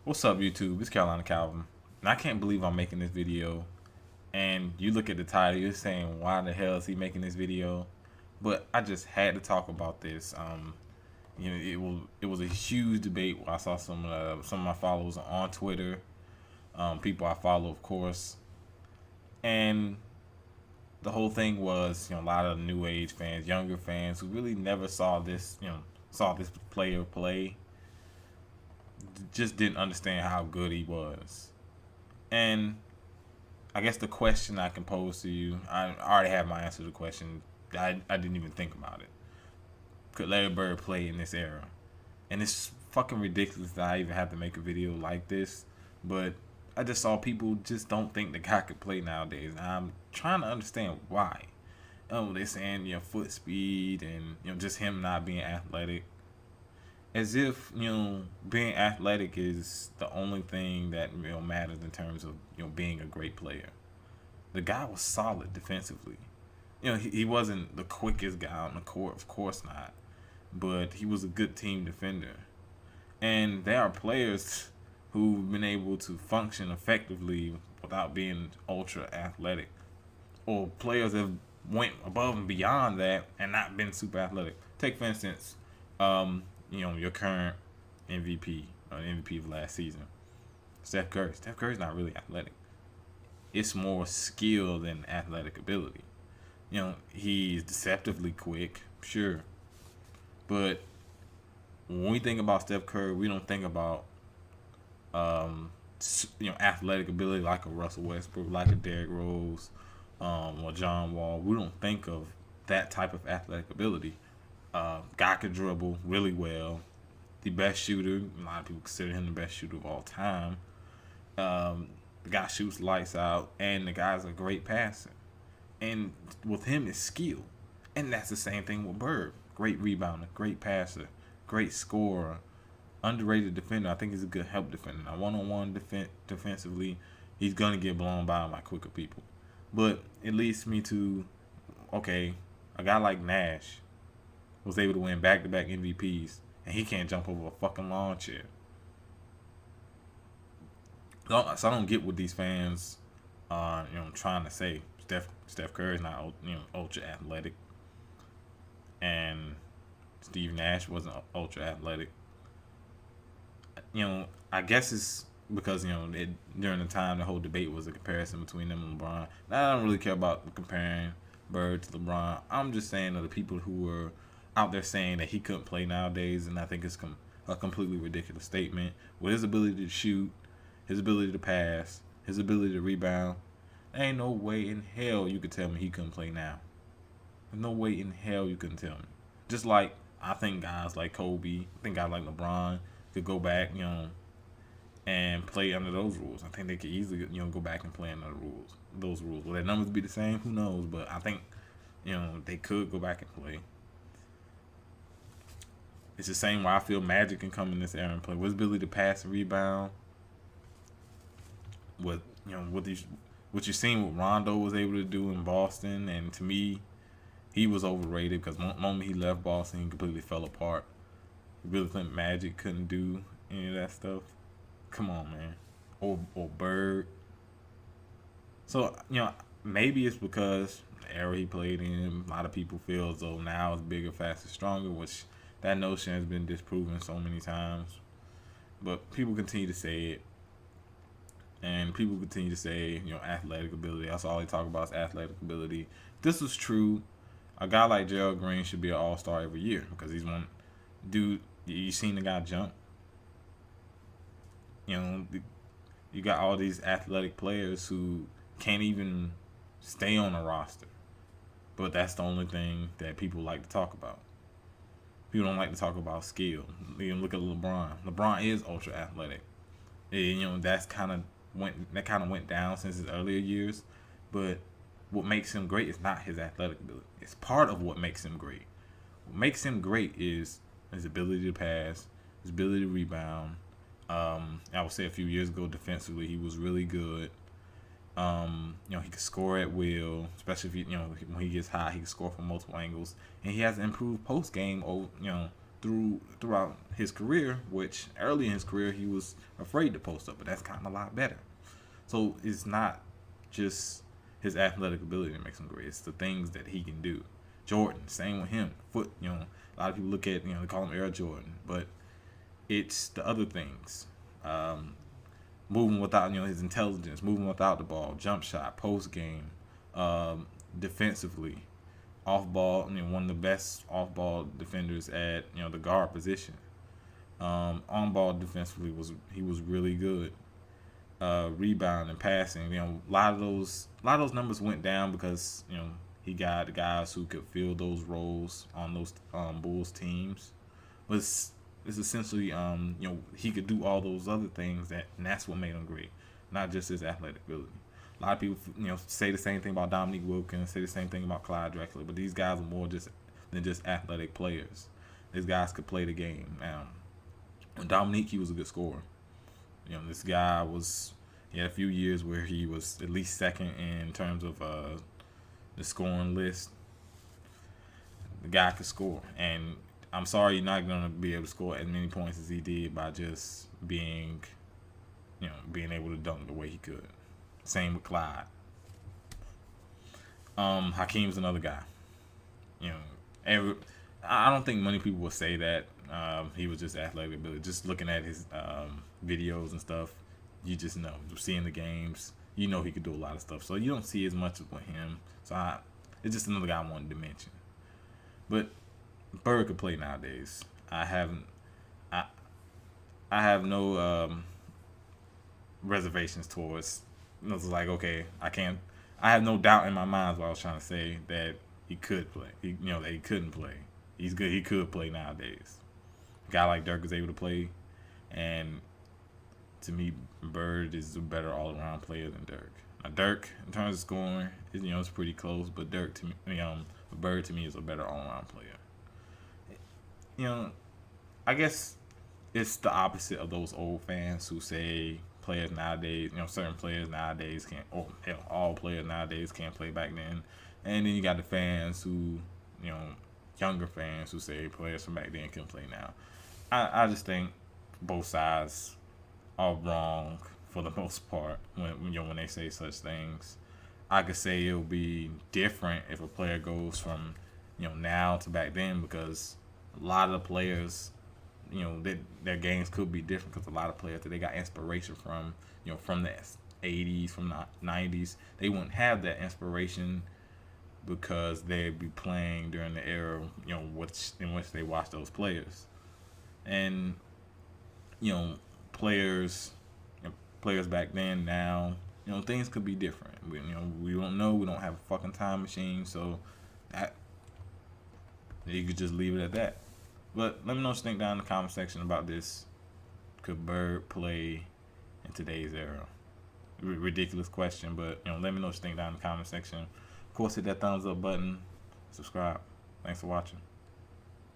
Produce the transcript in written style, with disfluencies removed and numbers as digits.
What's up, YouTube? It's Carolina Calvin. And I can't believe I'm making this video. And you look at the title, you're saying, why the hell is he making this video? But I just had to talk about this. It was a huge debate. I saw some of my followers on Twitter, people I follow, of course, and the whole thing was, a lot of new age fans, younger fans who really never saw this player play, just didn't understand how good he was. And I guess the question I can pose to you, I already have my answer to the question. I didn't even think about it. Could Larry Bird play in this era? And it's fucking ridiculous that I even have to make a video like this. But I just saw people just don't think the guy could play nowadays. And I'm trying to understand why. They're saying, foot speed and, just him not being athletic. As if, being athletic is the only thing that, matters in terms of, being a great player. The guy was solid defensively. He wasn't the quickest guy on the court, of course not, but he was a good team defender. And there are players who've been able to function effectively without being ultra athletic, or players that went above and beyond that and not been super athletic. Take for instance, your current MVP, MVP of last season, Steph Curry. Steph Curry's not really athletic. It's more skill than athletic ability. He's deceptively quick, sure, but when we think about Steph Curry, we don't think about athletic ability like a Russell Westbrook, like a Derrick Rose, or John Wall. We don't think of that type of athletic ability. Guy could dribble really well. The best shooter. A lot of people consider him the best shooter of all time. The guy shoots lights out, and the guy's a great passer. And with him, it's skill. And that's the same thing with Bird. Great rebounder, great passer, great scorer, underrated defender. I think he's a good help defender. Now, one-on-one defensively, he's going to get blown by quicker people. But it leads me to, okay, a guy like Nash was able to win back-to-back MVPs, and he can't jump over a fucking lawn chair. So I don't get what these fans are, trying to say. Steph Curry's not, ultra athletic, and Steve Nash wasn't ultra athletic. I guess it's because during the time the whole debate was a comparison between them and LeBron. Now, I don't really care about comparing Bird to LeBron. I'm just saying that the people who were out there saying that he couldn't play nowadays, and I think it's a completely ridiculous statement. With his ability to shoot, his ability to pass, his ability to rebound, there ain't no way in hell you could tell me he couldn't play now. There's no way in hell you couldn't tell me. Just like I think guys like Kobe, I think guys like LeBron could go back, and play under those rules. I think they could easily, go back and play under those rules. Will their numbers be the same? Who knows? But I think, they could go back and play. It's the same way I feel Magic can come in this era and play. With his ability to pass and rebound, with what you've seen what Rondo was able to do in Boston, and to me, he was overrated because the moment he left Boston, he completely fell apart. You really think Magic couldn't do any of that stuff? Come on, man. Or Bird. So, maybe it's because the era he played in, a lot of people feel as though now is bigger, faster, stronger, which that notion has been disproven so many times. But people continue to say it. And people continue to say, athletic ability. That's all they talk about is athletic ability. If this was true, a guy like Gerald Green should be an all-star every year because he's one dude. You seen the guy jump? You got all these athletic players who can't even stay on a roster. But that's the only thing that people like to talk about. People don't like to talk about skill. Look at LeBron. LeBron is ultra athletic. And, that kind of went down since his earlier years. But what makes him great is not his athletic ability. It's part of what makes him great. What makes him great is his ability to pass, his ability to rebound. I would say a few years ago, defensively, he was really good. He could score at will, especially if when he gets high, he can score from multiple angles, and he has improved post game. throughout his career, which early in his career he was afraid to post up, but that's gotten a lot better. So it's not just his athletic ability that makes him great. It's the things that he can do. Jordan, same with him. A lot of people look at, they call him Air Jordan, but it's the other things. Moving without, his intelligence, moving without the ball, jump shot, post game, defensively, off ball. One of the best off ball defenders at the guard position. On ball defensively he was really good. Rebounding, passing. A lot of those numbers went down because he got the guys who could fill those roles on those Bulls teams. But it's essentially he could do all those other things and that's what made him great, not just his athletic ability. A lot of people say the same thing about Dominique Wilkins, say the same thing about Clyde Drexler, but these guys are more than just athletic players. These guys could play the game. Dominique, he was a good scorer. This guy he had a few years where he was at least second in terms of the scoring list. The guy could score, and I'm sorry you're not going to be able to score as many points as he did by just being able to dunk the way he could. Same with Clyde. Hakeem's another guy. I don't think many people will say that he was just athletic ability. Just looking at his videos and stuff, you just know. Seeing the games, he could do a lot of stuff. So you don't see as much with him. So it's just another guy I wanted to mention. But Bird could play nowadays. I have no reservations towards. It's like, okay, I have no doubt in my mind what I was trying to say that he could play. That he couldn't play. He's good. He could play nowadays. A guy like Dirk is able to play, and to me, Bird is a better all-around player than Dirk. Now, Dirk, in terms of scoring, it's pretty close, but Bird to me is a better all-around player. I guess it's the opposite of those old fans who say players nowadays, certain players nowadays can't, or hell, all players nowadays can't play back then. And then you got the fans who, younger fans who say players from back then can play now. I just think both sides are wrong for the most part when they say such things. I could say it'll be different if a player goes from now to back then, because a lot of the players, their games could be different, because a lot of players that they got inspiration from from the 80s, from the 90s, they wouldn't have that inspiration because they'd be playing during the era in which they watched those players. And players back then, now things could be different. We don't know. We don't have a fucking time machine, so that you could just leave it at that. But let me know what you think down in the comment section about this. Could Bird play in today's era? Ridiculous question, but let me know what you think down in the comment section. Of course, hit that thumbs up button, subscribe. Thanks for watching.